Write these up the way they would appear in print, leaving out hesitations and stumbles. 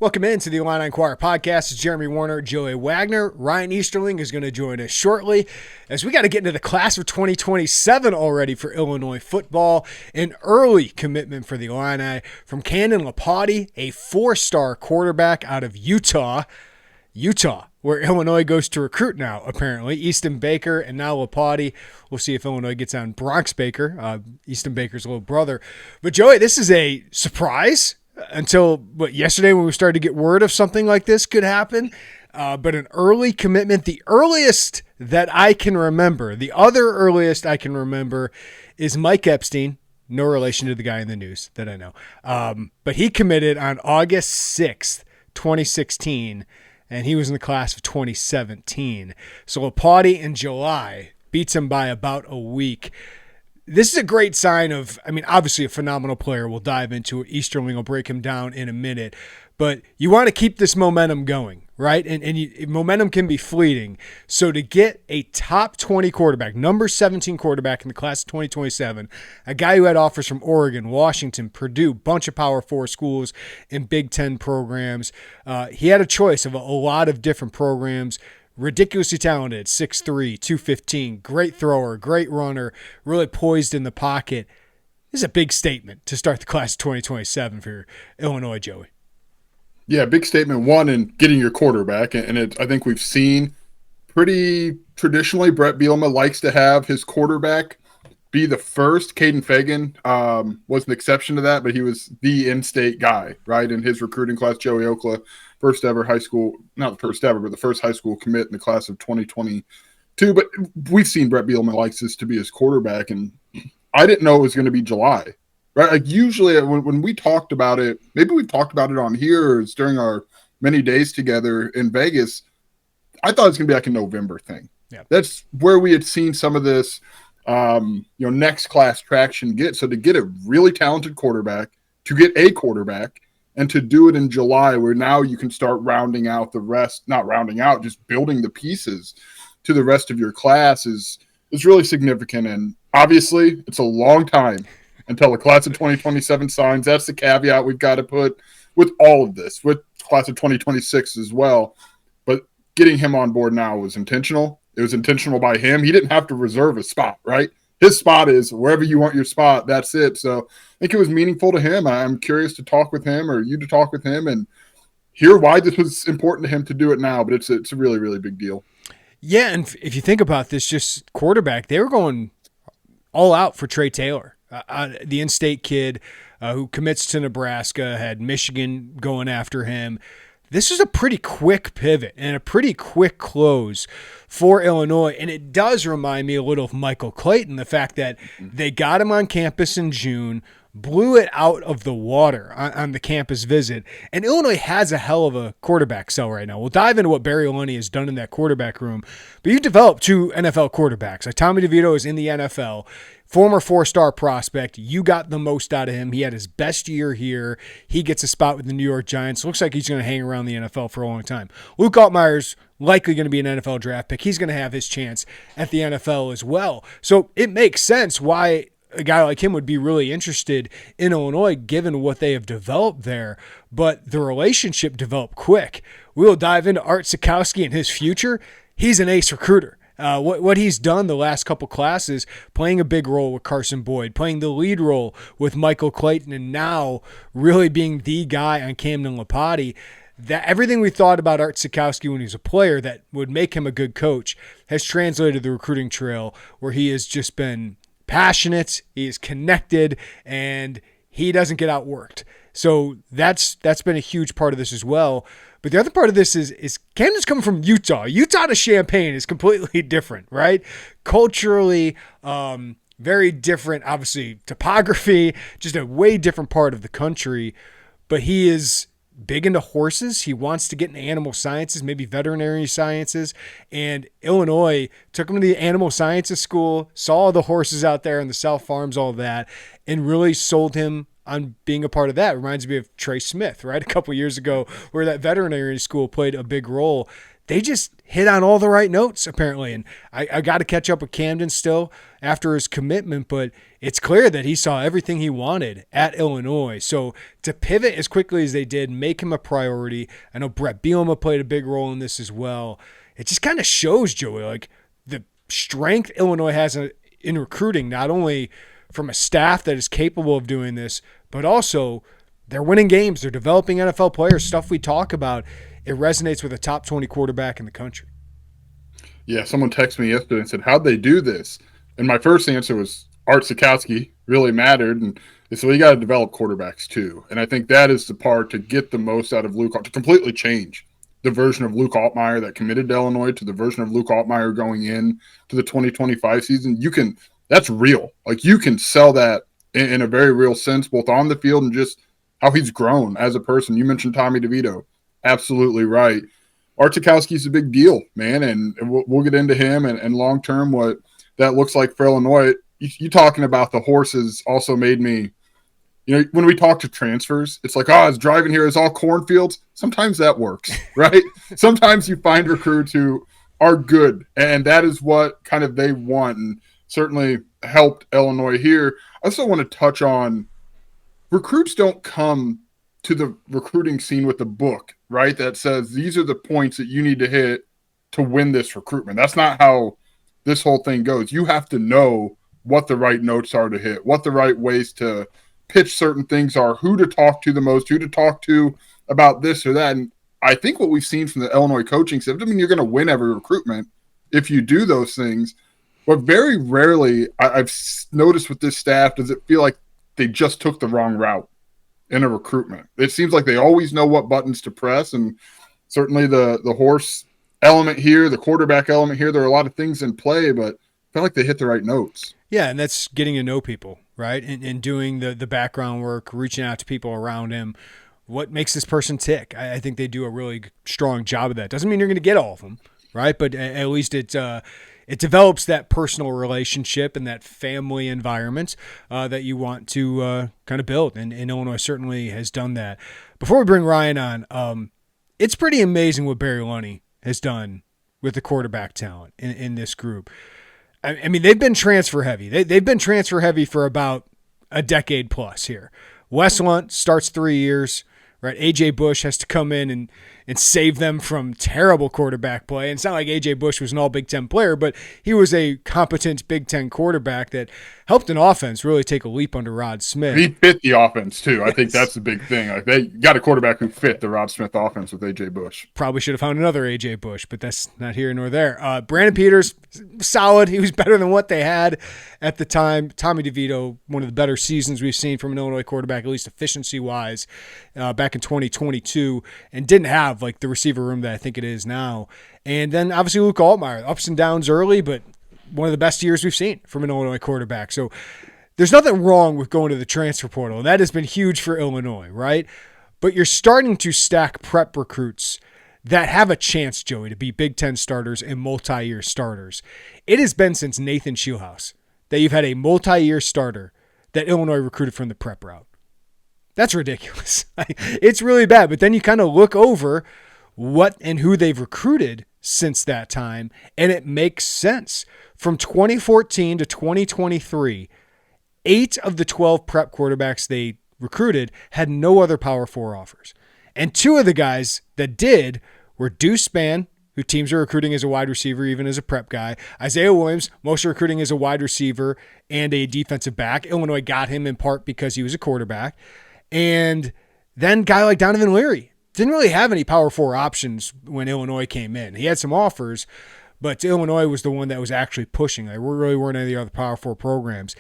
Welcome into the Illini Inquirer podcast. It's Jeremy Werner, Joey Wagner. Ryan Easterling is going to join us shortly as we got to get into the class of 2027 already for Illinois football. An early commitment for the Illini from Kamden Lopati, a four-star quarterback out of Utah, where Illinois goes to recruit now, apparently. Easton Baker and now Lopati. We'll see if Illinois gets on Bronx Baker, Easton Baker's little brother. But, Joey, this is a surprise until yesterday when we started to get word of something like this could happen. But an early commitment, the earliest that I can remember, the other earliest I can remember is Mike Epstein. No relation to the guy in the news that I know. But he committed on August 6th, 2016, and he was in the class of 2017. So Lopati in July beats him by about a week. This is a great sign of, obviously a phenomenal player. We'll dive into it. Easterling will break him down in a minute. But you want to keep this momentum going, right? And momentum can be fleeting. So to get a top 20 quarterback, number 17 quarterback in the class of 2027, a guy who had offers from Oregon, Washington, Purdue, bunch of Power 4 schools and Big Ten programs. He had a choice of a lot of different programs. Ridiculously talented, 6'3", 215, great thrower, great runner, really poised in the pocket. This is a big statement to start the class of 2027 for Illinois, Joey. Yeah, big statement, one, in getting your quarterback. And I think we've seen pretty traditionally Brett Bielema likes to have his quarterback be the first. Caden Fagan was an exception to that, but he was the in-state guy, right, in his recruiting class. Joey Okla, first ever high school, not the first ever, but the first high school commit in the class of 2022. But we've seen Brett Bielema likes this to be his quarterback, and I didn't know it was going to be July, right? Like usually when we talked about it, maybe we've talked about it on here or it's during our many days together in Vegas, I thought it was going to be like a November thing. Yeah. That's where we had seen some of this next class traction get. So to get a really talented quarterback, to get a quarterback, and to do it in July where now you can start rounding out the rest, not rounding out, just building the pieces to the rest of your class is really significant. And obviously it's a long time until the class of 2027 signs. That's the caveat we've got to put with all of this, with class of 2026 as well. But getting him on board now was intentional. It was intentional by him. He didn't have to reserve a spot, right? His spot is wherever you want your spot. That's it. So I think it was meaningful to him. I'm curious to talk with him or you to talk with him and hear why this was important to him to do it now. But it's a really, really big deal. Yeah, and if you think about this, just quarterback, they were going all out for Trey Taylor, the in-state kid who commits to Nebraska, had Michigan going after him. This is a pretty quick pivot and a pretty quick close for Illinois, and it does remind me a little of Michael Clayton, the fact that they got him on campus in June, blew it out of the water on the campus visit, and Illinois has a hell of a quarterback cell right now. We'll dive into what Barry Lunney has done in that quarterback room, but you've developed two NFL quarterbacks. Like Tommy DeVito is in the NFL. Former four-star prospect. You got the most out of him. He had his best year here. He gets a spot with the New York Giants. Looks like he's going to hang around the NFL for a long time. Luke Altmaier's likely going to be an NFL draft pick. He's going to have his chance at the NFL as well. So it makes sense why a guy like him would be really interested in Illinois given what they have developed there. But the relationship developed quick. We'll dive into Art Sitkowski and his future. He's an ace recruiter. What he's done the last couple classes, playing a big role with Carson Boyd, playing the lead role with Michael Clayton, and now really being the guy on Kamden Lopati, that everything we thought about Art Sitkowski when he was a player that would make him a good coach has translated the recruiting trail where he has just been passionate, he is connected, and he doesn't get outworked. So that's been a huge part of this as well. But the other part of this is Kamden's coming from Utah. Utah to Champaign is completely different, right? Culturally, very different, obviously, topography, just a way different part of the country. But he is big into horses. He wants to get into animal sciences, maybe veterinary sciences. And Illinois took him to the animal sciences school, saw all the horses out there and the South Farms, all that, and really sold him on being a part of that. Reminds me of Trey Smith, right? A couple years ago where that veterinary school played a big role. they just hit on all the right notes, apparently. And I got to catch up with Kamden still after his commitment, but it's clear that he saw everything he wanted at Illinois. So to pivot as quickly as they did, make him a priority. I know Brett Bielema played a big role in this as well. It just kind of shows, Joey, like the strength Illinois has in recruiting, not only from a staff that is capable of doing this, but also they're winning games. They're developing NFL players, stuff we talk about. It resonates with a top 20 quarterback in the country. Yeah, someone texted me yesterday and said, how'd they do this? And my first answer was Art Sitkowski really mattered. And so you got to develop quarterbacks too. And I think that is the part to get the most out of Luke, to completely change the version of Luke Altmaier that committed to Illinois to the version of Luke Altmaier going in to the 2025 season. That's real. Like, you can sell that in a very real sense, both on the field and just how he's grown as a person. You mentioned Tommy DeVito. Absolutely right. Art Sitkowski is a big deal, man, and we'll get into him and long-term what that looks like for Illinois. You talking about the horses also made me, when we talk to transfers, it's like, it's driving here is all cornfields. Sometimes that works, right? Sometimes you find recruits who are good, and that is what kind of they want, and certainly helped Illinois here. I also want to touch on recruits don't come to the recruiting scene with a book, right, that says these are the points that you need to hit to win this recruitment. That's not how this whole thing goes. You have to know what the right notes are to hit, what the right ways to pitch certain things are, who to talk to the most, who to talk to about this or that. And I think what we've seen from the Illinois coaching staff, doesn't mean you're going to win every recruitment if you do those things, but very rarely I've noticed with this staff does it feel like they just took the wrong route in a recruitment. It seems like they always know what buttons to press, and certainly the horse element here, the quarterback element here, there are a lot of things in play, but I feel like they hit the right notes. Yeah, and that's getting to know people, right? And doing the background work, reaching out to people around him. What makes this person tick? I think they do a really strong job of that. Doesn't mean you're going to get all of them, right? But at least it develops that personal relationship and that family environment that you want to kind of build. And Illinois certainly has done that. Before we bring Ryan on, it's pretty amazing what Barry Lunney has done with the quarterback talent in this group. I mean, they've been transfer heavy. They've been transfer heavy for about a decade plus here. Wes Lunt starts 3 years, right? A.J. Bush has to come in and save them from terrible quarterback play. And it's not like A.J. Bush was an all Big Ten player, but he was a competent Big Ten quarterback that helped an offense really take a leap under Rod Smith. He fit the offense, too. I think that's the big thing. Like, they got a quarterback who fit the Rod Smith offense with A.J. Bush. Probably should have found another A.J. Bush, but that's not here nor there. Brandon Peters, solid. He was better than what they had at the time. Tommy DeVito, one of the better seasons we've seen from an Illinois quarterback, at least efficiency-wise, back in 2022, and didn't have like the receiver room that I think it is now. And then obviously Luke Altmaier, ups and downs early, but one of the best years we've seen from an Illinois quarterback. So there's nothing wrong with going to the transfer portal. That has been huge for Illinois, right? But you're starting to stack prep recruits that have a chance, Joey, to be Big Ten starters and multi-year starters. It has been since Nathan Shieldhouse that you've had a multi-year starter that Illinois recruited from the prep route. That's ridiculous. It's really bad. But then you kind of look over what and who they've recruited since that time, and it makes sense. From 2014 to 2023, 8 of the 12 prep quarterbacks they recruited had no other Power 4 offers. And 2 of the guys that did were Deuce Spann, who teams are recruiting as a wide receiver, even as a prep guy. Isaiah Williams, most are recruiting as a wide receiver and a defensive back. Illinois got him in part because he was a quarterback. And then a guy like Donovan Leary didn't really have any Power 4 options when Illinois came in. He had some offers, but Illinois was the one that was actually pushing. There really weren't any of the other Power 4 programs.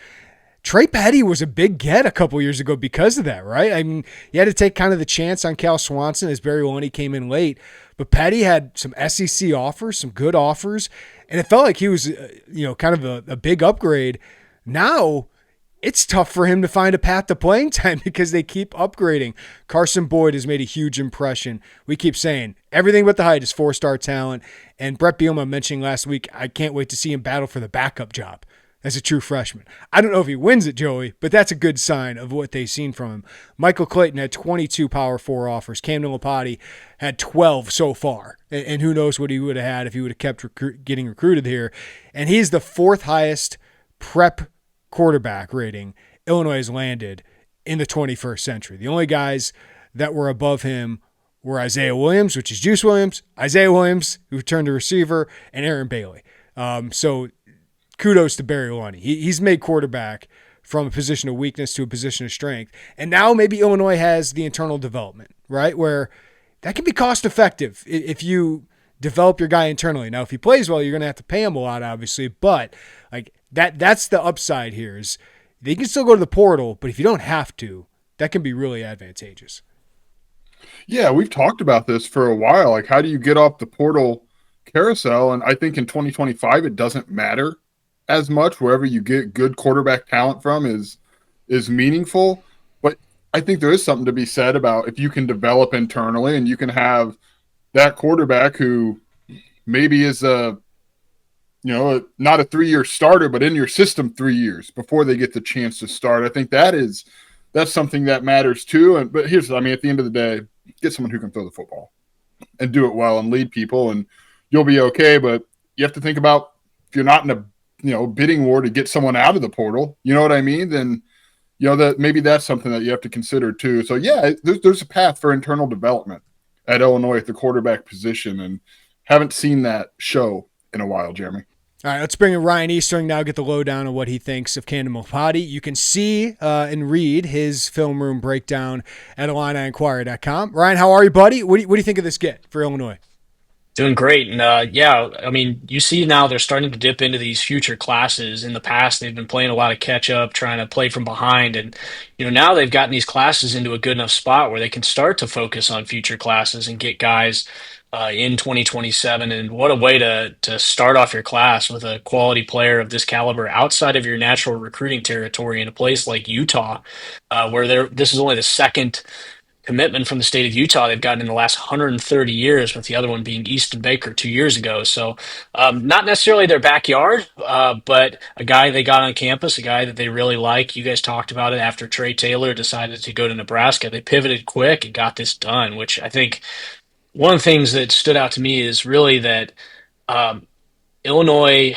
Trey Petty was a big get a couple years ago because of that, right? I mean, you had to take kind of the chance on Cal Swanson as Barry Lunney came in late, but Petty had some SEC offers, some good offers, and it felt like he was, kind of a big upgrade. Now it's tough for him to find a path to playing time because they keep upgrading. Carson Boyd has made a huge impression. We keep saying everything but the height is 4-star talent. And Brett Bielema mentioning last week, I can't wait to see him battle for the backup job as a true freshman. I don't know if he wins it, Joey, but that's a good sign of what they've seen from him. Michael Clayton had 22 Power 4 offers. Kamden Lopati had 12 so far. And who knows what he would have had if he would have kept getting recruited here. And he's the fourth highest prep quarterback rating Illinois has landed in the 21st century. The only guys that were above him were Isaiah Williams, which is Juice Williams, Isaiah Williams, who turned to receiver, and Aaron Bailey. So kudos to Barry Lunney. He's made quarterback from a position of weakness to a position of strength. And now maybe Illinois has the internal development, right, where that can be cost effective if you develop your guy internally. Now, if he plays well, you're going to have to pay him a lot, obviously, but like that's the upside here is they can still go to the portal, but if you don't have to, that can be really advantageous. Yeah, we've talked about this for a while. Like, how do you get off the portal carousel? And I think in 2025, it doesn't matter as much. Wherever you get good quarterback talent from is meaningful. But I think there is something to be said about if you can develop internally and you can have that quarterback who maybe is not a 3-year starter, but in your system 3 years before they get the chance to start. I think that's something that matters too. But at the end of the day, get someone who can throw the football and do it well and lead people, and you'll be okay. But you have to think about if you're not in a bidding war to get someone out of the portal, you know what I mean? Then that maybe that's something that you have to consider too. So yeah, there's a path for internal development at Illinois at the quarterback position, and haven't seen that show in a while, Jeremy. All right, let's bring in Ryan Easterling now, get the lowdown on what he thinks of Kamden Lopati. You can see and read his film room breakdown at IlliniInquirer.com. Ryan, how are you, buddy? What do you think of this get for Illinois? Doing great. And you see now they're starting to dip into these future classes. In the past, they've been playing a lot of catch up, trying to play from behind. And, now they've gotten these classes into a good enough spot where they can start to focus on future classes and get guys in 2027. And what a way to start off your class with a quality player of this caliber outside of your natural recruiting territory in a place like Utah, where this is only the second commitment from the state of Utah they've gotten in the last 130 years, with the other one being Easton Baker 2 years ago. So not necessarily their backyard, but a guy they got on campus, a guy that they really like. You guys talked about it after Trey Taylor decided to go to Nebraska. They pivoted quick and got this done, which I think one of the things that stood out to me is really that Illinois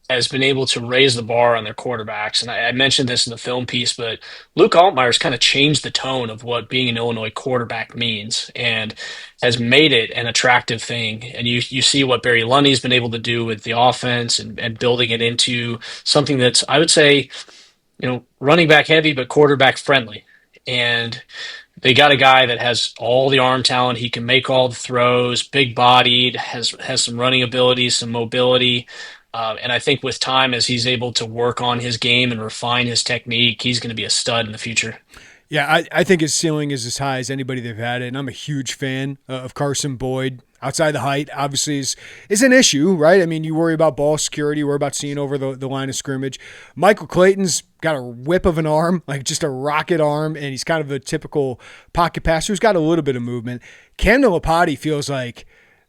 has been able to raise the bar on their quarterbacks. And I mentioned this in the film piece, but Luke Altmaier's kind of changed the tone of what being an Illinois quarterback means and has made it an attractive thing. And you see what Barry Lunney's been able to do with the offense and building it into something that's, I would say, running back heavy, but quarterback friendly. And they got a guy that has all the arm talent. He can make all the throws, big bodied, has some running ability, some mobility. And I think with time, as he's able to work on his game and refine his technique, he's going to be a stud in the future. Yeah, I think his ceiling is as high as anybody they've had it, and I'm a huge fan of Carson Boyd. Outside the height, obviously, is an issue, right? I mean, you worry about ball security, you worry about seeing over the line of scrimmage. Michael Clayton's got a whip of an arm, like just a rocket arm, and he's kind of a typical pocket passer who's got a little bit of movement. Kamden Lopati feels like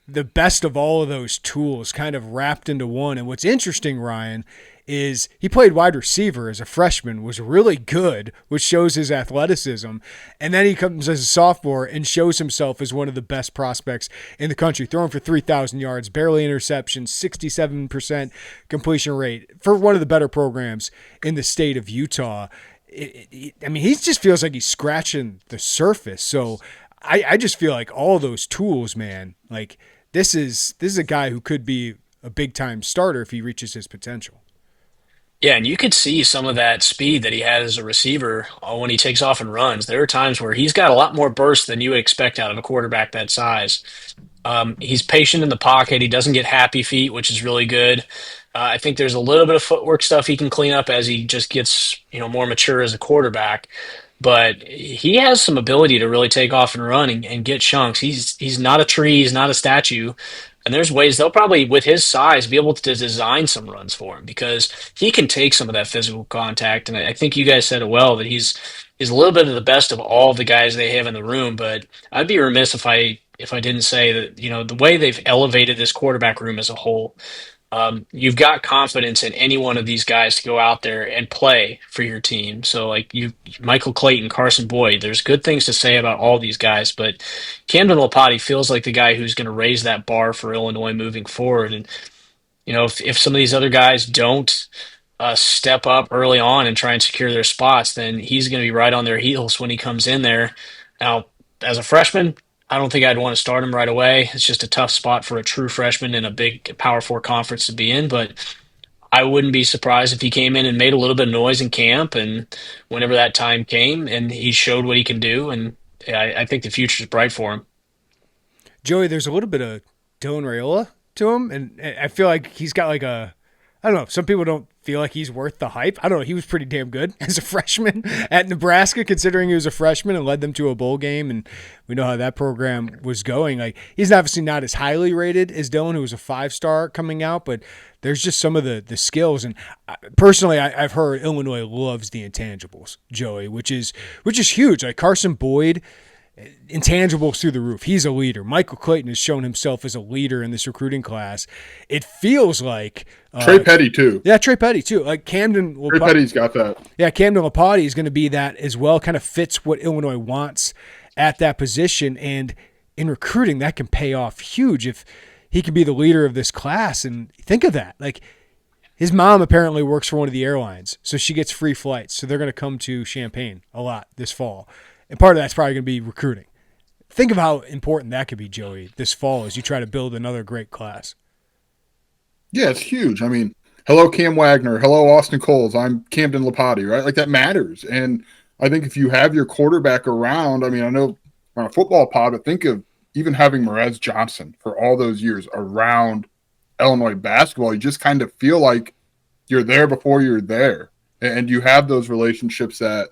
the best of all of those tools kind of wrapped into one. And what's interesting, Ryan, is he played wide receiver as a freshman, was really good, which shows his athleticism. And then he comes as a sophomore and shows himself as one of the best prospects in the country, throwing for 3,000 yards, barely interceptions, 67% completion rate for one of the better programs in the state of Utah. He just feels like he's scratching the surface. So I just feel like all those tools, man, like this is a guy who could be a big-time starter if he reaches his potential. Yeah, and you could see some of that speed that he had as a receiver when he takes off and runs. There are times where he's got a lot more burst than you would expect out of a quarterback that size. He's patient in the pocket. He doesn't get happy feet, which is really good. I think there's a little bit of footwork stuff he can clean up as he just gets, more mature as a quarterback. But he has some ability to really take off and run and get chunks. He's not a tree. He's not a statue. And there's ways they'll probably, with his size, be able to design some runs for him because he can take some of that physical contact. And I think you guys said it well that he's a little bit of the best of all the guys they have in the room. But I'd be remiss if I didn't say that the way they've elevated this quarterback room as a whole. you've got confidence in any one of these guys to go out there and play for your team. So like Michael Clayton, Carson Boyd, there's good things to say about all these guys, but Kamden Lopati feels like the guy who's going to raise that bar for Illinois moving forward. And if some of these other guys don't step up early on and try and secure their spots, then he's going to be right on their heels when he comes in there. Now, as a freshman, I don't think I'd want to start him right away. It's just a tough spot for a true freshman in a big Power Four conference to be in. But I wouldn't be surprised if he came in and made a little bit of noise in camp, and whenever that time came, and he showed what he can do. And I think the future is bright for him. Joey, there's a little bit of Dylan Raiola to him, and I feel like he's got like a, I don't know, some people don't feel like he's worth the hype. I don't know, he was pretty damn good as a freshman at Nebraska, considering he was a freshman and led them to a bowl game, and we know how that program was going. Like, he's obviously not as highly rated as Dylan, who was a 5-star coming out, but there's just some of the skills. And personally, I've heard Illinois loves the intangibles, Joey, which is huge. Like Carson Boyd, intangibles through the roof. He's a leader. Michael Clayton has shown himself as a leader in this recruiting class. It feels like Trey Petty too. Yeah, Trey Petty too. Like Kamden Lopati. Trey Petty's got that. Yeah, Kamden Lopati is going to be that as well. Kind of fits what Illinois wants at that position. And in recruiting, that can pay off huge if he can be the leader of this class. And think of that. Like, his mom apparently works for one of the airlines, so she gets free flights. So they're going to come to Champaign a lot this fall. And part of that's probably going to be recruiting. Think of how important that could be, Joey, this fall as you try to build another great class. Yeah, it's huge. I mean, hello, Cam Wagner. Hello, Austin Coles. I'm Kamden Lopati, right? Like, that matters. And I think if you have your quarterback around, I mean, I know we're on a football pod, but think of even having Merez Johnson for all those years around Illinois basketball. You just kind of feel like you're there before you're there. And you have those relationships that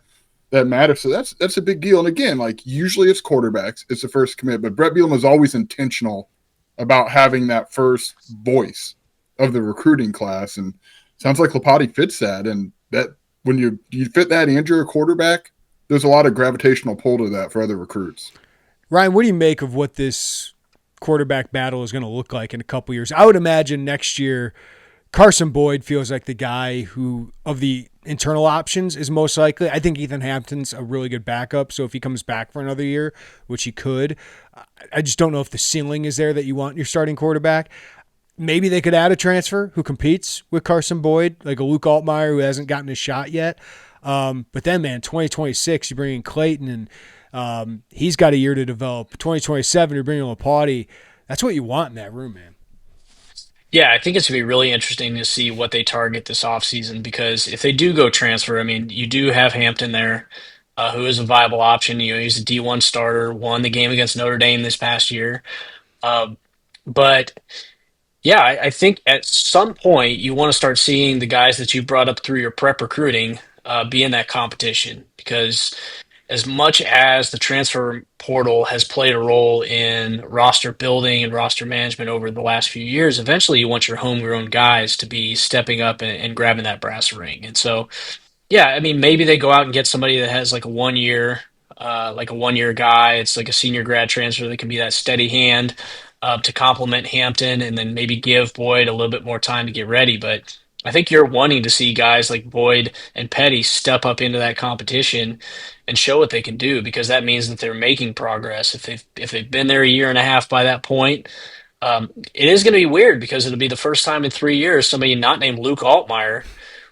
matter. So that's a big deal. And again, like, usually it's quarterbacks, it's the first commit, but Brett Bielema is always intentional about having that first voice of the recruiting class. And sounds like Lopati fits that. And that when you fit that and you're a quarterback, there's a lot of gravitational pull to that for other recruits. Ryan, what do you make of what this quarterback battle is going to look like in a couple years? I would imagine next year Carson Boyd feels like the guy who, of the internal options, is most likely. I think Ethan Hampton's a really good backup, so if he comes back for another year, which he could, I just don't know if the ceiling is there that you want in your starting quarterback. Maybe they could add a transfer who competes with Carson Boyd, like a Luke Altmaier who hasn't gotten his shot yet. But then, man, 2026, you bring in Clayton, and he's got a year to develop. 2027, you're bringing Lopati. That's what you want in that room, man. Yeah, I think it's going to be really interesting to see what they target this offseason, because if they do go transfer, I mean, you do have Hampton there, who is a viable option. He's a D1 starter, won the game against Notre Dame this past year. Uh, but yeah, I think at some point you want to start seeing the guys that you brought up through your prep recruiting be in that competition, because as much as the transfer portal has played a role in roster building and roster management over the last few years, eventually you want your homegrown guys to be stepping up and grabbing that brass ring. And so, yeah, I mean, maybe they go out and get somebody that has like a 1 year guy. It's like a senior grad transfer that can be that steady hand to complement Hampton, and then maybe give Boyd a little bit more time to get ready. But I think you're wanting to see guys like Boyd and Petty step up into that competition and show what they can do, because that means that they're making progress. If they've been there a year and a half by that point, it is going to be weird, because it'll be the first time in 3 years somebody not named Luke Altmaier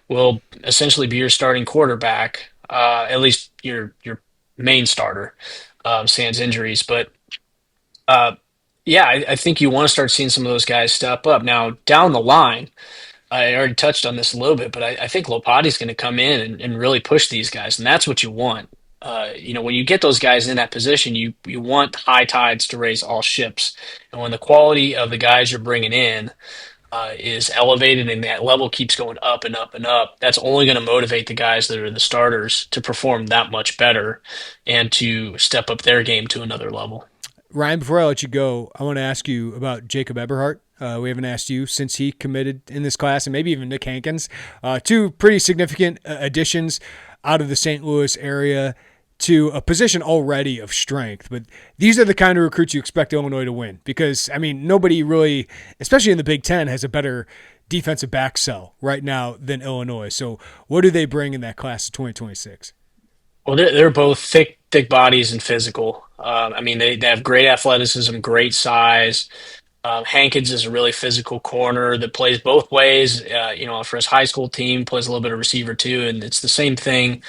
will essentially be your starting quarterback, at least your main starter, sans injuries. But yeah, I think you want to start seeing some of those guys step up. Now, down the line, I already touched on this a little bit, but I think Lopati's going to come in and really push these guys, and that's what you want. When you get those guys in that position, you want high tides to raise all ships. And when the quality of the guys you're bringing in is elevated and that level keeps going up and up and up, that's only going to motivate the guys that are the starters to perform that much better and to step up their game to another level. Ryan, before I let you go, I want to ask you about Jacob Eberhart. We haven't asked you since he committed in this class, and maybe even Nick Hankins. Two pretty significant additions out of the St. Louis area. to a position already of strength. But these are the kind of recruits you expect Illinois to win because, I mean, nobody really, especially in the Big Ten, has a better defensive back cell right now than Illinois. So what do they bring in that class of 2026? Well, they're both thick bodies and physical. I mean, they have great athleticism, great size. Hankins is a really physical corner that plays both ways. For his high school team, plays a little bit of receiver too, and it's the same thing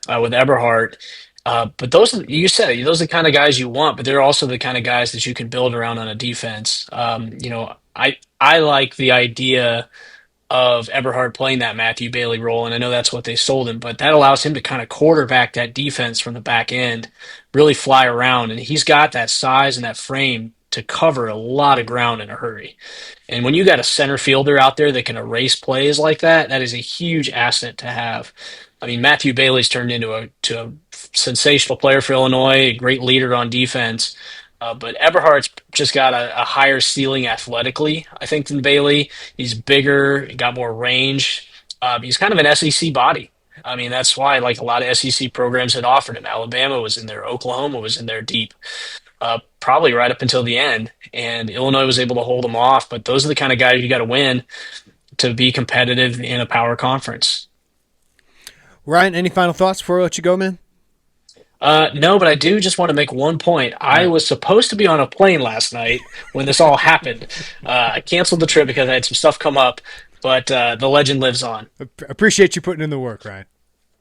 with Eberhart. But you said it, those are the kind of guys you want, but they're also the kind of guys that you can build around on a defense. I like the idea of Eberhard playing that Matthew Bailey role, and I know that's what they sold him, but that allows him to kind of quarterback that defense from the back end, really fly around, and he's got that size and that frame to cover a lot of ground in a hurry. And when you got a center fielder out there that can erase plays like that, that is a huge asset to have. I mean, Matthew Bailey's turned into a sensational player for Illinois, a great leader on defense. But Eberhardt's just got a higher ceiling athletically, I think, than Bailey. He's bigger, got more range. He's kind of an SEC body. I mean, that's why like a lot of SEC programs had offered him. Alabama was in there, Oklahoma was in there deep, probably right up until the end. And Illinois was able to hold him off. But those are the kind of guys you got to win to be competitive in a power conference. Ryan, any final thoughts before I let you go, man? No, but I do just want to make one point. I was supposed to be on a plane last night when this all happened. I canceled the trip because I had some stuff come up, but the legend lives on. Appreciate you putting in the work, Ryan.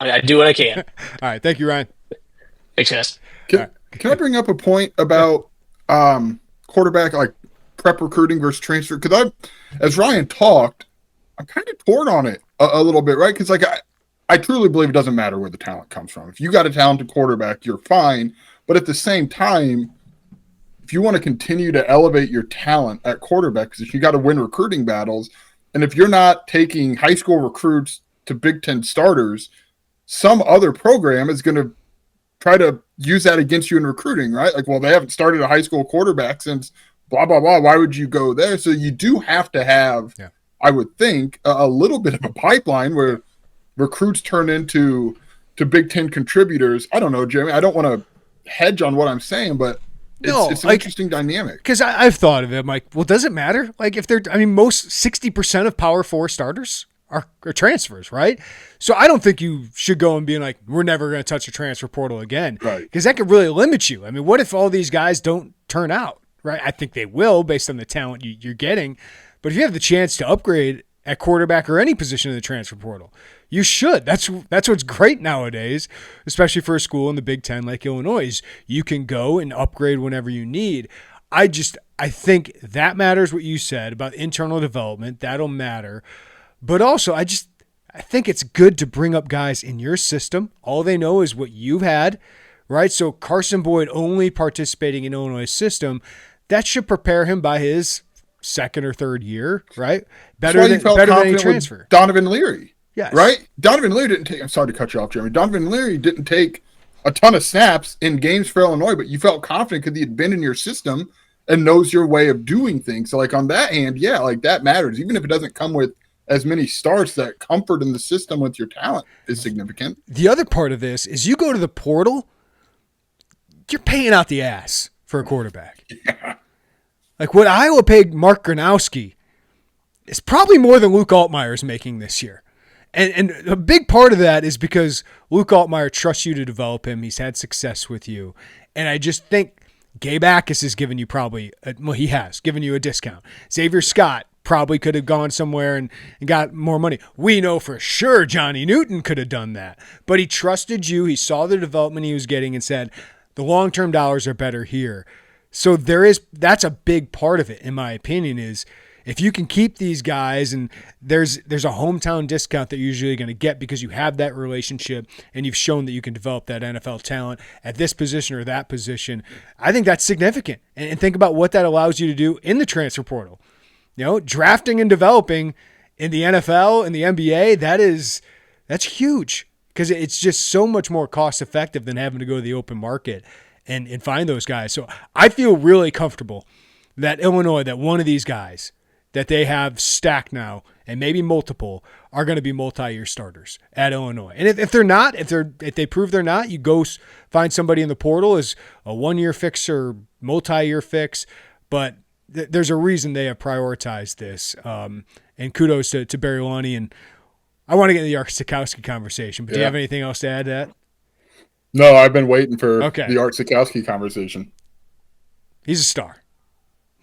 I do what I can. All right. Thank you, Ryan. Thanks, guys. Can I bring up a point about quarterback, like prep recruiting versus transfer? Because as Ryan talked, I'm kind of torn on it a little bit, right? Because I truly believe it doesn't matter where the talent comes from. If you got a talented quarterback, you're fine. But at the same time, if you want to continue to elevate your talent at quarterback, because you got to win recruiting battles, and if you're not taking high school recruits to Big Ten starters, some other program is going to try to use that against you in recruiting, right? Like, well, they haven't started a high school quarterback since blah, blah, blah. Why would you go there? So you do have to have, I would think, a little bit of a pipeline where recruits turn into Big Ten contributors. I don't know, Jeremy. I don't want to hedge on what I'm saying, but it's an interesting dynamic. Because I've thought of it. I'm like, well, does it matter? Like most 60% of Power 4 starters are transfers, right? So I don't think you should go and be like, we're never going to touch the transfer portal again. Right. Because that could really limit you. I mean, what if all these guys don't turn out, right? I think they will based on the talent you're getting. But if you have the chance to upgrade at quarterback or any position in the transfer portal, you should. That's what's great nowadays, especially for a school in the Big Ten like Illinois. You can go and upgrade whenever you need. I think that matters what you said about internal development. That'll matter. But also, I think it's good to bring up guys in your system. All they know is what you've had, right? So Carson Boyd only participating in Illinois' system, that should prepare him by his second or third year, right? Better than any transfer. Donovan Leary. Yes. Right? Donovan Leary didn't take – I'm sorry to cut you off, Jeremy. Donovan Leary didn't take a ton of snaps in games for Illinois, but you felt confident because he had been in your system and knows your way of doing things. So, like, on that hand, yeah, like, that matters. Even if it doesn't come with as many starts, that comfort in the system with your talent is significant. The other part of this is you go to the portal, you're paying out the ass for a quarterback. Yeah. Like, what Iowa paid Mark Gronowski is probably more than Luke Altmaier is making this year. And a big part of that is because Luke Altmaier trusts you to develop him. He's had success with you. And I just think Gabe Akis has given you he has given you a discount. Xavier Scott probably could have gone somewhere and got more money. We know for sure Johnny Newton could have done that. But he trusted you. He saw the development he was getting and said, the long-term dollars are better here. So that's a big part of it, in my opinion, is if you can keep these guys, and there's a hometown discount that you're usually going to get because you have that relationship and you've shown that you can develop that NFL talent at this position or that position, I think that's significant. And think about what that allows you to do in the transfer portal. Drafting and developing in the NFL and the NBA, that's huge because it's just so much more cost effective than having to go to the open market and find those guys. So I feel really comfortable that Illinois, that one of these guys that they have stacked now, and maybe multiple, are going to be multi-year starters at Illinois. And if they're not, if they prove they're not, you go find somebody in the portal as a 1-year fix or multi-year fix. But there's a reason they have prioritized this. And kudos to Barry Lunney. And I want to get into the Art Sitkowski conversation, but do you have anything else to add to that? No, I've been waiting for the Art Sitkowski conversation. He's a star.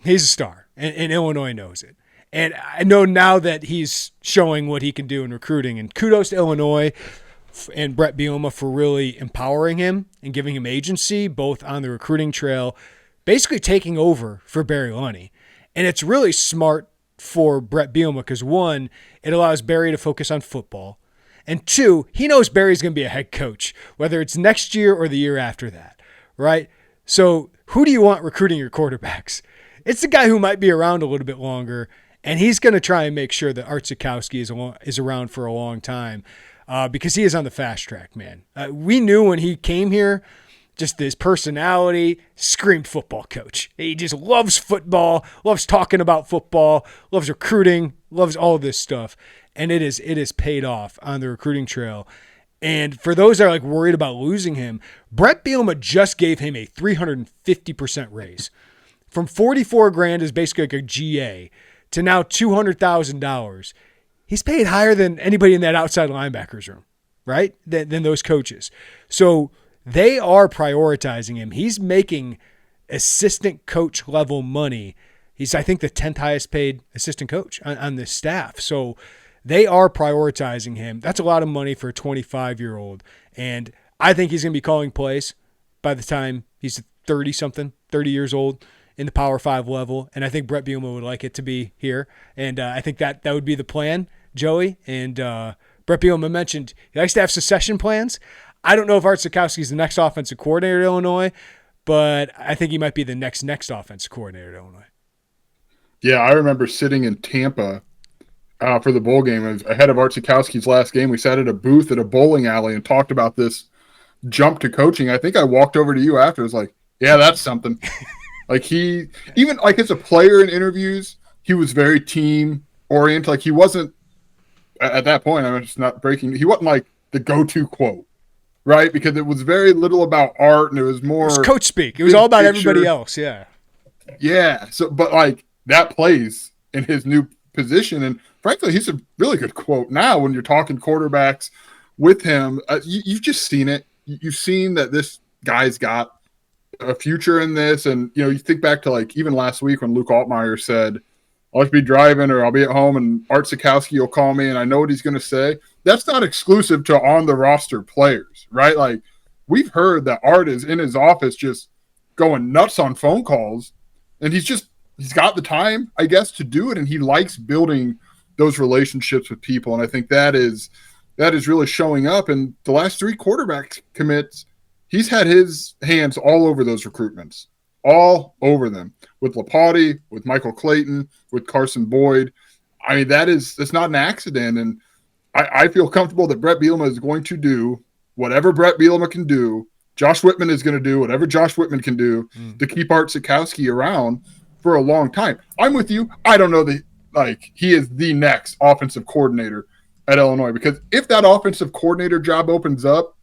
He's a star, and Illinois knows it. And I know now that he's showing what he can do in recruiting. And kudos to Illinois and Brett Bielema for really empowering him and giving him agency, both on the recruiting trail, basically taking over for Barry Lunney. And it's really smart for Brett Bielema because, one, it allows Barry to focus on football. And two, he knows Barry's going to be a head coach, whether it's next year or the year after that, right? So who do you want recruiting your quarterbacks? It's the guy who might be around a little bit longer, and he's going to try and make sure that Art Sitkowski is around for a long time because he is on the fast track, man. We knew when he came here, just his personality screamed football coach. He just loves football, loves talking about football, loves recruiting, loves all of this stuff. And it is paid off on the recruiting trail. And for those that are like worried about losing him, Brett Bielema just gave him a 350% raise. From $44,000 is basically like a GA to now $200,000. He's paid higher than anybody in that outside linebackers room, right? Than those coaches. So they are prioritizing him. He's making assistant coach level money. He's, I think, the 10th highest paid assistant coach on this staff. So they are prioritizing him. That's a lot of money for a 25-year-old. And I think he's going to be calling plays by the time he's 30 years old in the Power 5 level. And I think Brett Bielema would like it to be here. And I think that would be the plan, Joey. And Brett Bielema mentioned he likes to have succession plans. I don't know if Art Sitkowski is the next offensive coordinator at Illinois, but I think he might be the next offensive coordinator at Illinois. Yeah, I remember sitting in Tampa for the bowl game. It was ahead of Art Sitkowski's last game. We sat at a booth at a bowling alley and talked about this jump to coaching. I think I walked over to you after. I was like, yeah, that's something. Like he, even like as a player in interviews, he was very team oriented. Like he wasn't at that point, I'm just not breaking. He wasn't like the go-to quote, right? Because it was very little about Art and it was more. It was coach speak. It was all about everybody else. Yeah. Yeah. So, but like that plays in his new position. And frankly, he's a really good quote now when you're talking quarterbacks with him. You've just seen it. You've seen that this guy's got a future in this. And, you know, you think back to like even last week when Luke Altmaier said, I'll just be driving or I'll be at home and Art Sitkowski will call me and I know what he's going to say. That's not exclusive to on the roster players, right? Like we've heard that Art is in his office just going nuts on phone calls and he's got the time, I guess, to do it. And he likes building those relationships with people. And I think that is really showing up. And the last 3 quarterback commits, he's had his hands all over those recruitments, all over them with Lopati, with Michael Clayton, with Carson Boyd. I mean, that's not an accident. And I feel comfortable that Brett Bielema is going to do whatever Brett Bielema can do. Josh Whitman is going to do whatever Josh Whitman can do to keep Art Sitkowski around for a long time. I'm with you. I don't know that he is the next offensive coordinator at Illinois, because if that offensive coordinator job opens up,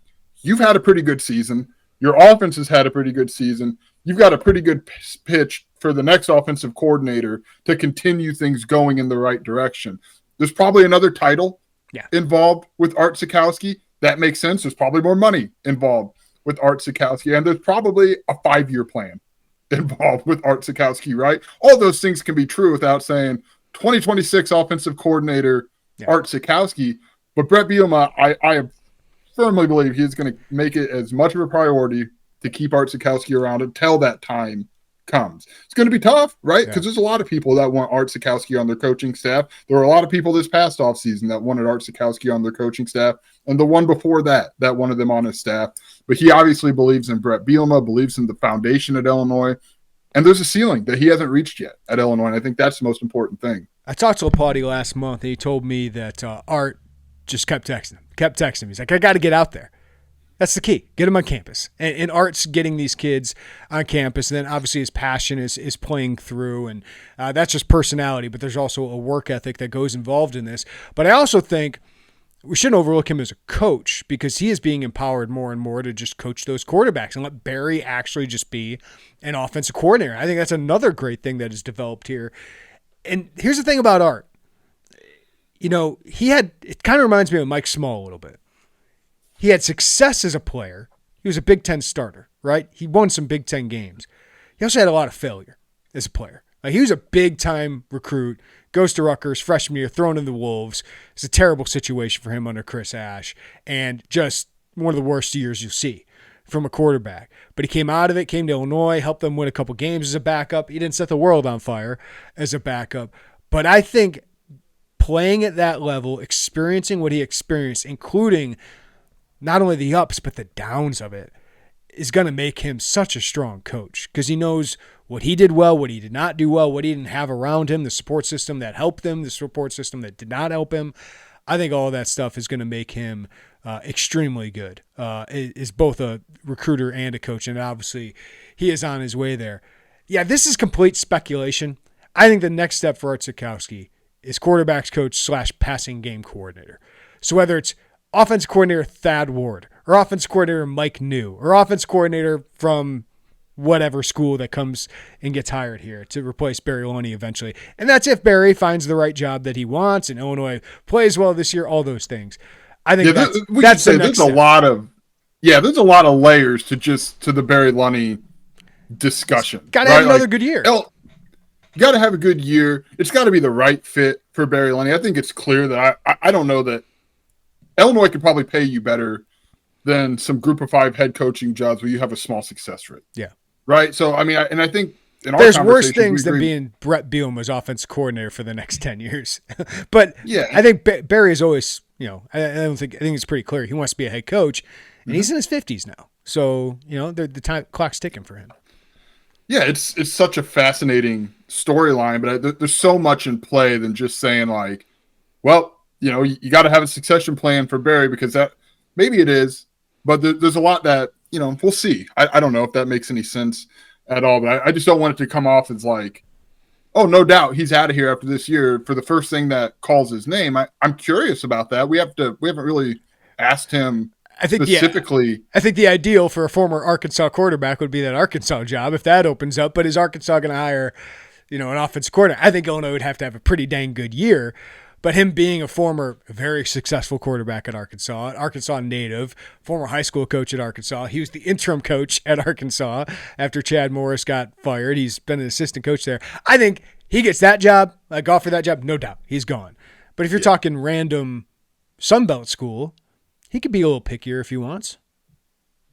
you've had a pretty good season. Your offense has had a pretty good season. You've got a pretty good pitch for the next offensive coordinator to continue things going in the right direction. There's probably another title involved with Art Sitkowski. That makes sense. There's probably more money involved with Art Sitkowski, and there's probably a 5-year plan involved with Art Sitkowski, right? All those things can be true without saying 2026 offensive coordinator Art Sitkowski. But Brett Bielema, I firmly believe he's going to make it as much of a priority to keep Art Sitkowski around until that time comes. It's going to be tough, right? Because there's a lot of people that want Art Sitkowski on their coaching staff. There were a lot of people this past offseason that wanted Art Sitkowski on their coaching staff, and the one before that wanted them on his staff. But he obviously believes in Brett Bielema, believes in the foundation at Illinois, and there's a ceiling that he hasn't reached yet at Illinois, and I think that's the most important thing. I talked to Lopati last month, and he told me that Art just kept texting him. He's like, I got to get out there. That's the key. Get them on campus. And Art's getting these kids on campus. And then obviously his passion is playing through. And that's just personality. But there's also a work ethic that goes involved in this. But I also think we shouldn't overlook him as a coach because he is being empowered more and more to just coach those quarterbacks and let Barry actually just be an offensive coordinator. I think that's another great thing that has developed here. And here's the thing about Art. You know, it kind of reminds me of Mike Small a little bit. He had success as a player. He was a Big Ten starter, right? He won some Big Ten games. He also had a lot of failure as a player. Like, he was a big-time recruit, goes to Rutgers freshman year, thrown in the Wolves. It's a terrible situation for him under Chris Ash, and just one of the worst years you'll see from a quarterback. But he came out of it, came to Illinois, helped them win a couple games as a backup. He didn't set the world on fire as a backup. But I think playing at that level, experiencing what he experienced, including not only the ups but the downs of it, is going to make him such a strong coach because he knows what he did well, what he did not do well, what he didn't have around him, the support system that helped him, the support system that did not help him. I think all of that stuff is going to make him extremely good. Is both a recruiter and a coach, and obviously he is on his way there. Yeah, this is complete speculation. I think the next step for Art Sitkowski is quarterbacks coach / passing game coordinator. So whether it's offense coordinator Thad Ward or offense coordinator Mike New or offense coordinator from whatever school that comes and gets hired here to replace Barry Lunney eventually. And that's if Barry finds the right job that he wants and Illinois plays well this year, all those things. I think that's the next step. There's a lot of layers to the Barry Lunney discussion. Got to have another good year. You got to have a good year. It's got to be the right fit for Barry Lunney. I think it's clear that I don't know that Illinois could probably pay you better than some group of 5 head coaching jobs where you have a small success rate. Yeah. Right. So, I mean, I think in our there's worse things than being Brett Bielema's offense coordinator for the next 10 years. But yeah, I think Barry is always, I think it's pretty clear. He wants to be a head coach and he's in his 50s now. So, the clock's ticking for him. Yeah, it's such a fascinating storyline, but there's so much in play than just saying like, well, you got to have a succession plan for Barry because that maybe it is, but there's a lot that, we'll see. I don't know if that makes any sense at all, but I just don't want it to come off as like, oh, no doubt he's out of here after this year for the first thing that calls his name. I'm curious about that. We haven't really asked him specifically. Yeah. I think the ideal for a former Arkansas quarterback would be that Arkansas job if that opens up. But is Arkansas going to hire, an offensive coordinator? I think Illinois would have to have a pretty dang good year. But him being a former very successful quarterback at Arkansas native, former high school coach at Arkansas. He was the interim coach at Arkansas after Chad Morris got fired. He's been an assistant coach there. I think he gets that job, offered that job, no doubt. He's gone. But if you're talking random Sunbelt school, he could be a little pickier if he wants.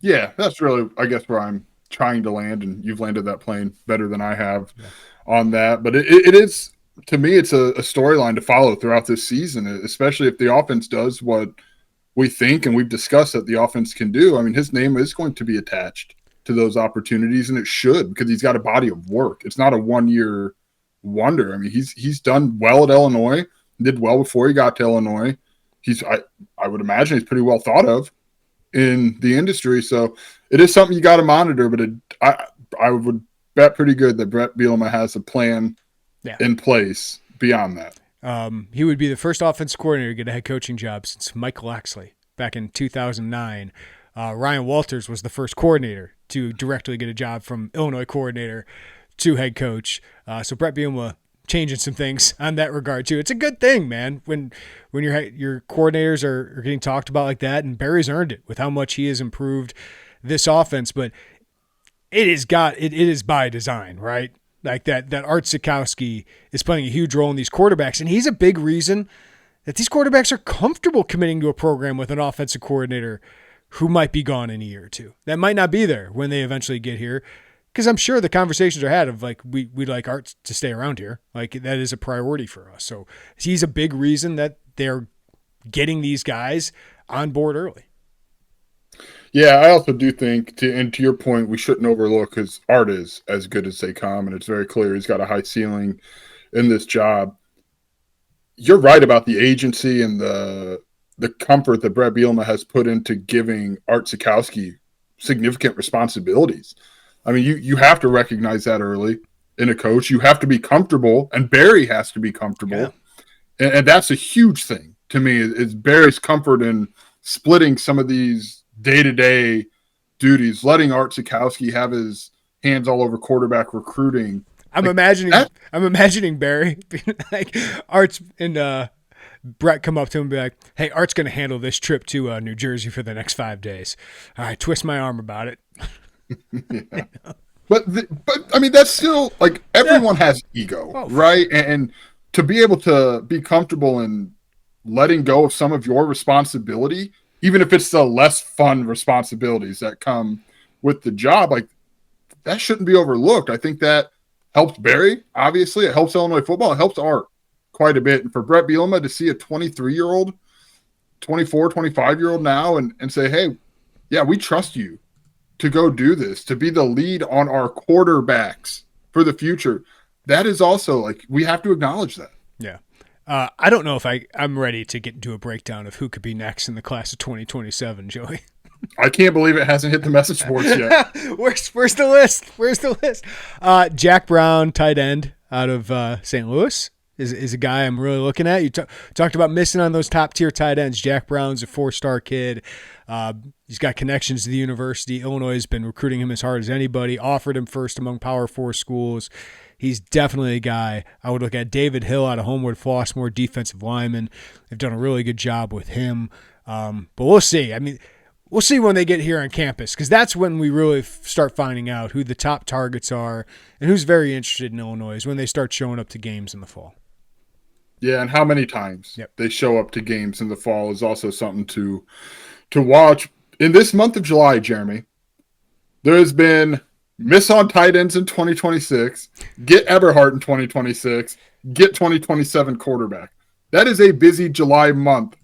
Yeah, that's really, I guess, where I'm trying to land, and you've landed that plane better than I have on that. But it is, to me, it's a storyline to follow throughout this season, especially if the offense does what we think and we've discussed that the offense can do. I mean, his name is going to be attached to those opportunities, and it should because he's got a body of work. It's not a one-year wonder. I mean, he's done well at Illinois, did well before he got to Illinois. I would imagine he's pretty well thought of in the industry. So it is something you got to monitor, but I would bet pretty good that Brett Bielema has a plan in place beyond that. He would be the first offensive coordinator to get a head coaching job since Michael Axley back in 2009. Ryan Walters was the first coordinator to directly get a job from Illinois coordinator to head coach. So Brett Bielema changing some things on that regard too. It's a good thing, man, when your coordinators are getting talked about like that, and Barry's earned it with how much he has improved this offense. But it is by design, right? Like that Art Sitkowski is playing a huge role in these quarterbacks, and he's a big reason that these quarterbacks are comfortable committing to a program with an offensive coordinator who might be gone in a year or two. That might not be there when they eventually get here, because I'm sure the conversations are had of like, we'd like Art to stay around here. Like, that is a priority for us. So he's a big reason that they're getting these guys on board early. Yeah, I also do think, to your point, we shouldn't overlook because Art is as good as they come, and it's very clear he's got a high ceiling in this job. You're right about the agency and the the comfort that Brett Bielema has put into giving Art Sitkowski significant responsibilities. I mean, you have to recognize that early in a coach. You have to be comfortable, and Barry has to be comfortable. Yeah. And that's a huge thing to me is Barry's comfort in splitting some of these day-to-day duties, letting Art Sitkowski have his hands all over quarterback recruiting. I'm imagining Barry like Art's and Brett come up to him and be like, "Hey, Art's going to handle this trip to New Jersey for the next 5 days. All right, twist my arm about it." Yeah. But I mean, that's still like everyone has ego, right? And to be able to be comfortable in letting go of some of your responsibility, even if it's the less fun responsibilities that come with the job, like that shouldn't be overlooked. I think that helps Barry. Obviously, it helps Illinois football. It helps Art quite a bit. And for Brett Bielema to see a 23-year-old, 24, 25-year-old now and say, hey, yeah, we trust you to go do this, to be the lead on our quarterbacks for the future. That is also like, we have to acknowledge that. Yeah. I don't know if I'm ready to get into a breakdown of who could be next in the class of 2027, Joey. I can't believe it hasn't hit the message boards yet. Where's the list? Where's the list? Jack Brown, tight end out of St. Louis, is a guy I'm really looking at. You talked about missing on those top-tier tight ends. Jack Brown's a 4-star kid. He's got connections to the university. Illinois has been recruiting him as hard as anybody, offered him first among Power 4 schools. He's definitely a guy I would look at. David Hill out of Homewood Flossmoor, defensive lineman. They've done a really good job with him. But we'll see. I mean, we'll see when they get here on campus, because that's when we really start finding out who the top targets are and who's very interested in Illinois, is when they start showing up to games in the fall. Yeah, and how many times they show up to games in the fall is also something to watch. In this month of July, Jeremy, there has been miss on tight ends in 2026, get Eberhart in 2026, get 2027 quarterback. That is a busy July month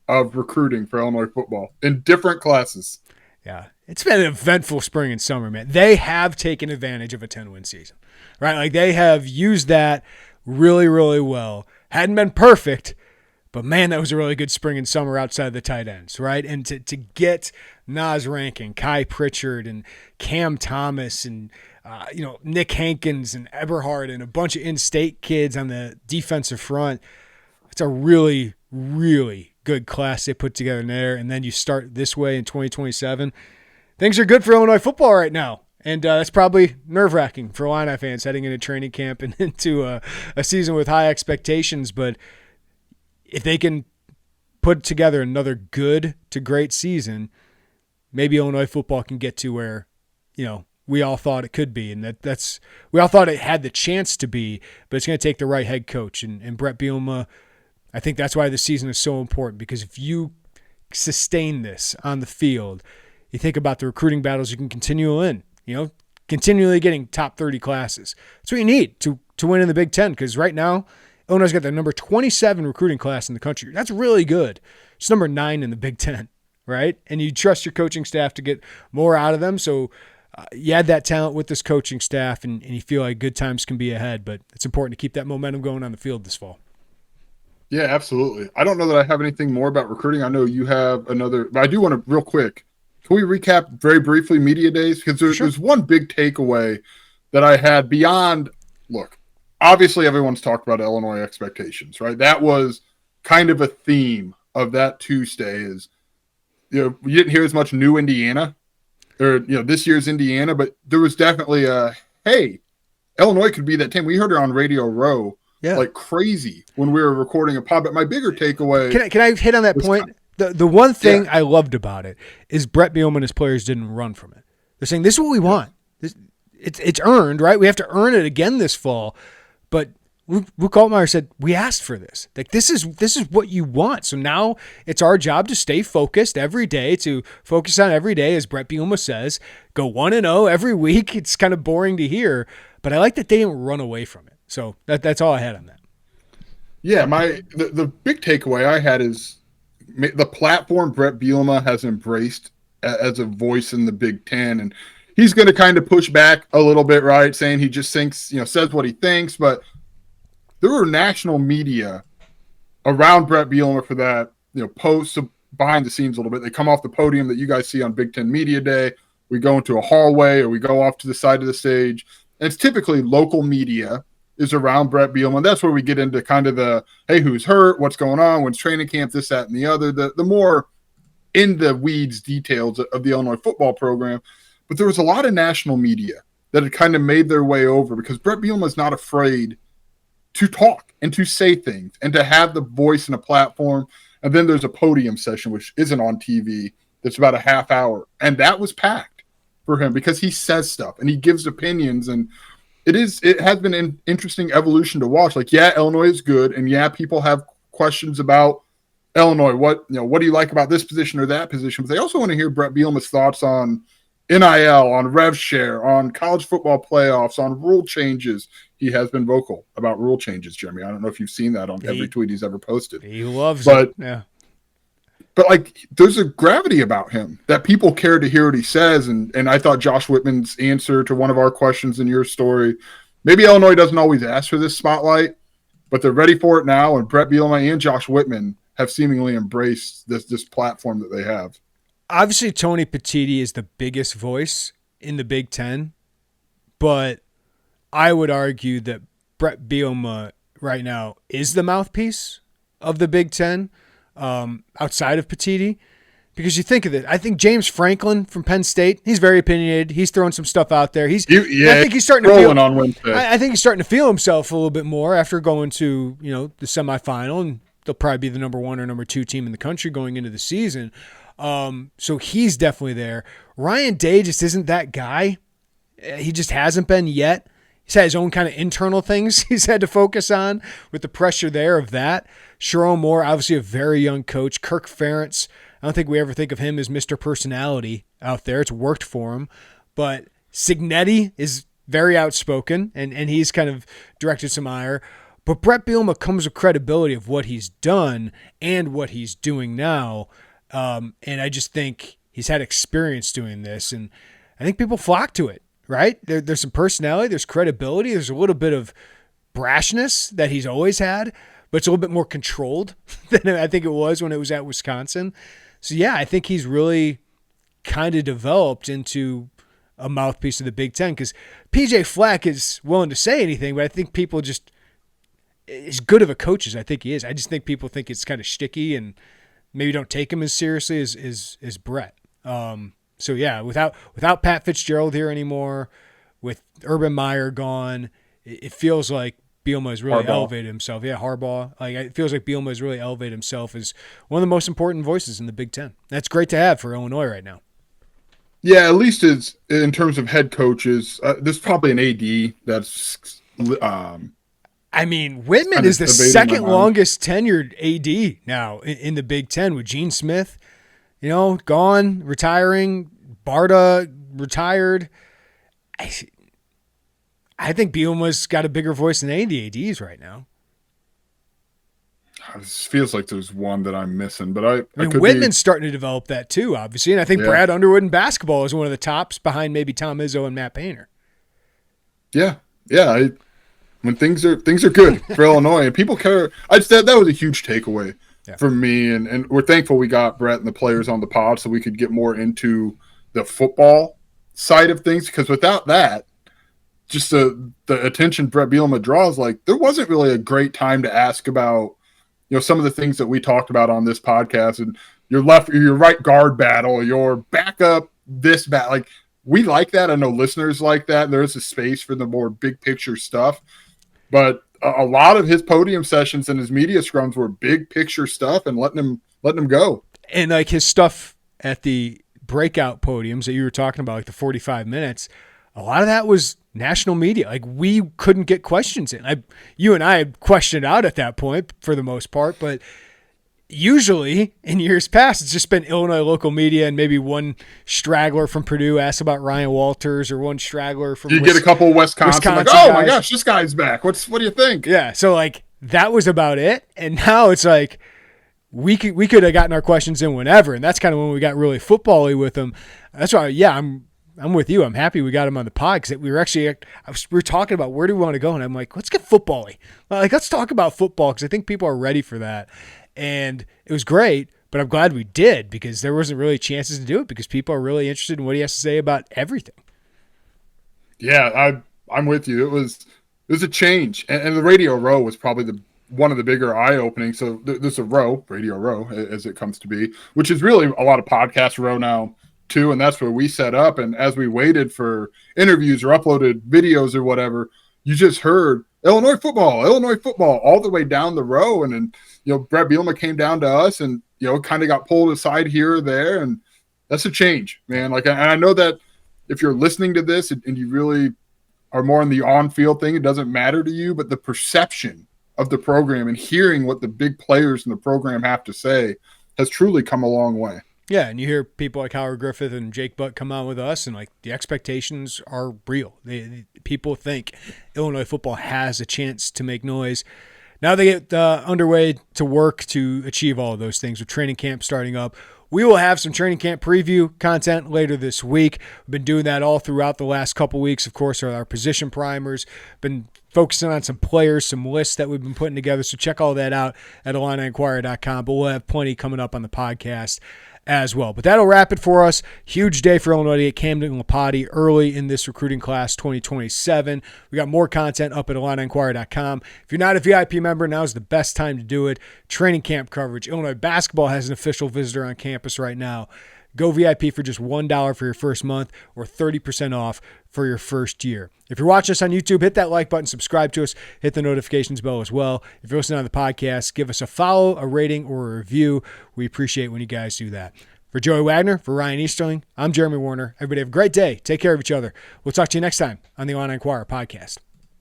of recruiting for Illinois football in different classes. Yeah, it's been an eventful spring and summer, man. They have taken advantage of a 10-win season, right? Like they have used that really, really well. Hadn't been perfect, but man, that was a really good spring and summer outside the tight ends, right? And to get Nas Rankin, Kai Pritchard, and Cam Thomas, and Nick Hankins and Eberhard, and a bunch of in-state kids on the defensive front, it's a really, really good class they put together there. And then you start this way in 2027. Things are good for Illinois football right now. And that's probably nerve-wracking for Illini fans heading into training camp and into a season with high expectations. But if they can put together another good to great season, maybe Illinois football can get to where, we all thought it could be. And we all thought it had the chance to be, but it's going to take the right head coach. And Brett Bielema, I think that's why this season is so important, because if you sustain this on the field, you think about the recruiting battles you can continue in. Continually getting top 30 classes. That's what you need to win in the Big Ten, because right now, Illinois got the number 27 recruiting class in the country. That's really good. It's number 9 in the Big Ten, right? And you trust your coaching staff to get more out of them. So you add that talent with this coaching staff, and you feel like good times can be ahead. But it's important to keep that momentum going on the field this fall. Yeah, absolutely. I don't know that I have anything more about recruiting. I know you have another, but I do want to real quick. Can we recap very briefly media days? Because there's one big takeaway that I had beyond, look, obviously everyone's talked about Illinois expectations, right? That was kind of a theme of that Tuesday is, you didn't hear as much new Indiana or, this year's Indiana, but there was definitely hey, Illinois could be that team. We heard it on Radio Row like crazy when we were recording a pod. But my bigger takeaway. Can I hit on that point? The one thing I loved about it is Brett Bielema and his players didn't run from it. They're saying, this is what we want. It's earned, right? We have to earn it again this fall. But Luke Altmaier said, we asked for this. Like, this is what you want. So now it's our job to stay focused every day, to focus on every day, as Brett Bielema says, go 1-0 every week. It's kind of boring to hear, but I like that they didn't run away from it. So that's all I had on that. Yeah, the big takeaway I had is the platform Brett Bielema has embraced as a voice in the Big Ten, and he's going to kind of push back a little bit, right? Saying he just thinks, says what he thinks, but there were national media around Brett Bielema for that posts behind the scenes a little bit. They come off the podium that you guys see on Big Ten Media Day. We go into a hallway or we go off to the side of the stage. And it's typically local media is around Brett Bielema. That's where we get into kind of the, hey, who's hurt? What's going on? When's training camp? This, that, and the other. The more in the weeds details of the Illinois football program. But there was a lot of national media that had kind of made their way over because Brett Bielema is not afraid to talk and to say things and to have the voice and a platform. And then there's a podium session, which isn't on TV. That's about a half hour. And that was packed for him because he says stuff and he gives opinions. And it has been an interesting evolution to watch. Like, yeah, Illinois is good. And yeah, people have questions about Illinois. What do you like about this position or that position? But they also want to hear Brett Bielema's thoughts on NIL, on rev share, on college football playoffs, on rule changes. He has been vocal about rule changes, Jeremy. I don't know if you've seen that on every tweet he's ever posted. He loves it. Yeah. But like, there's a gravity about him that people care to hear what he says. And I thought Josh Whitman's answer to one of our questions in your story, maybe Illinois doesn't always ask for this spotlight, but they're ready for it now. And Brett Bielema and Josh Whitman have seemingly embraced this platform that they have. Obviously, Tony Petitti is the biggest voice in the Big Ten, but I would argue that Brett Bielema right now is the mouthpiece of the Big Ten outside of Petitti. Because you think of it, I think James Franklin from Penn State, he's very opinionated. He's throwing some stuff out there. I think he's starting to feel on Wednesday. I think he's starting to feel himself a little bit more after going to the semifinal, and they'll probably be the number 1 or number 2 team in the country going into the season. So he's definitely there. Ryan Day just isn't that guy. He just hasn't been yet. He's had his own kind of internal things he's had to focus on with the pressure there of that. Sharon Moore, obviously a very young coach. Kirk Ferentz, I don't think we ever think of him as Mr. Personality out there. It's worked for him. But Signetti is very outspoken, and he's kind of directed some ire. But Brett Bielema comes with credibility of what he's done and what he's doing now. And I just think he's had experience doing this, and I think people flock to it, right? There's some personality, there's credibility, there's a little bit of brashness that he's always had, but it's a little bit more controlled than I think it was when it was at Wisconsin. So, yeah, I think he's really kind of developed into a mouthpiece of the Big Ten because P.J. Fleck is willing to say anything, but I think people just – as good of a coach as I think he is, I just think people think it's kind of shticky and – maybe don't take him as seriously as Brett. So, yeah, without Pat Fitzgerald here anymore, with Urban Meyer gone, it feels like Bielema has really elevated himself. Yeah, Harbaugh. It feels like Bielema has really elevated himself as one of the most important voices in the Big Ten. That's great to have for Illinois right now. Yeah, at least it's in terms of head coaches. There's probably an AD that's Whitman is the second longest tenured AD now in the Big Ten with Gene Smith, gone, retiring, Barta retired. I think Bielema's got a bigger voice than any of the ADs right now. It feels like there's one that I'm missing, but Whitman's starting to develop that too, obviously, and I think Brad Underwood in basketball is one of the tops behind maybe Tom Izzo and Matt Painter. Yeah. When things are good for Illinois and people care, that was a huge takeaway for me. And we're thankful we got Brett and the players on the pod so we could get more into the football side of things. Because without that, just the attention Brett Bielema draws, there wasn't really a great time to ask about, some of the things that we talked about on this podcast and your right guard battle, your backup, this bat. We like that. I know listeners like that. There's a space for the more big picture stuff. But a lot of his podium sessions and his media scrums were big picture stuff and letting him go. And his stuff at the breakout podiums that you were talking about, the 45 minutes, a lot of that was national media. We couldn't get questions in. You and I had questioned out at that point for the most part, but usually in years past, it's just been Illinois local media and maybe one straggler from Purdue asks about Ryan Walters or one straggler from get a couple of Wisconsin guys. my gosh, this guy's back. What do you think? Yeah, so that was about it. And now it's we could have gotten our questions in whenever, and that's kind of when we got really football-y with them. That's why, I'm with you. I'm happy we got him on the pod because we were talking about where do we want to go, and I'm like, let's get football-y. Let's talk about football because I think people are ready for that. And it was great, but I'm glad we did because there wasn't really chances to do it because people are really interested in what he has to say about everything. Yeah, I'm with you. It was a change, and the Radio Row was probably one of the bigger eye openings. So there's a Radio Row, as it comes to be, which is really a lot of podcast row now too, and that's where we set up. And as we waited for interviews or uploaded videos or whatever, you just heard Illinois football all the way down the row, and then Brett Bielema came down to us, and kind of got pulled aside here or there, and that's a change, man. Like, and I know that if you're listening to this and you really are more in the on-field thing, it doesn't matter to you, but the perception of the program and hearing what the big players in the program have to say has truly come a long way. Yeah, and you hear people like Howard Griffith and Jake Butt come on with us, and like the expectations are real. People think Illinois football has a chance to make noise. Now they get underway to work to achieve all of those things with training camp starting up. We will have some training camp preview content later this week. We've been doing that all throughout the last couple weeks. Of course, our position primers. Been focusing on some players, some lists that we've been putting together. So check all that out at IlliniInquirer.com. But we'll have plenty coming up on the podcast as well. But that'll wrap it for us. Huge day for Illinois to get Kamden Lopati early in this recruiting class 2027. We got more content up at IlliniInquirer.com. If you're not a VIP member, now's the best time to do it. Training camp coverage. Illinois basketball has an official visitor on campus right now. Go VIP for just $1 for your first month or 30% off for your first year. If you're watching us on YouTube, hit that like button, subscribe to us, hit the notifications bell as well. If you're listening on the podcast, give us a follow, a rating, or a review. We appreciate when you guys do that. For Joey Wagner, for Ryan Easterling, I'm Jeremy Werner. Everybody have a great day. Take care of each other. We'll talk to you next time on the Illini Inquirer podcast.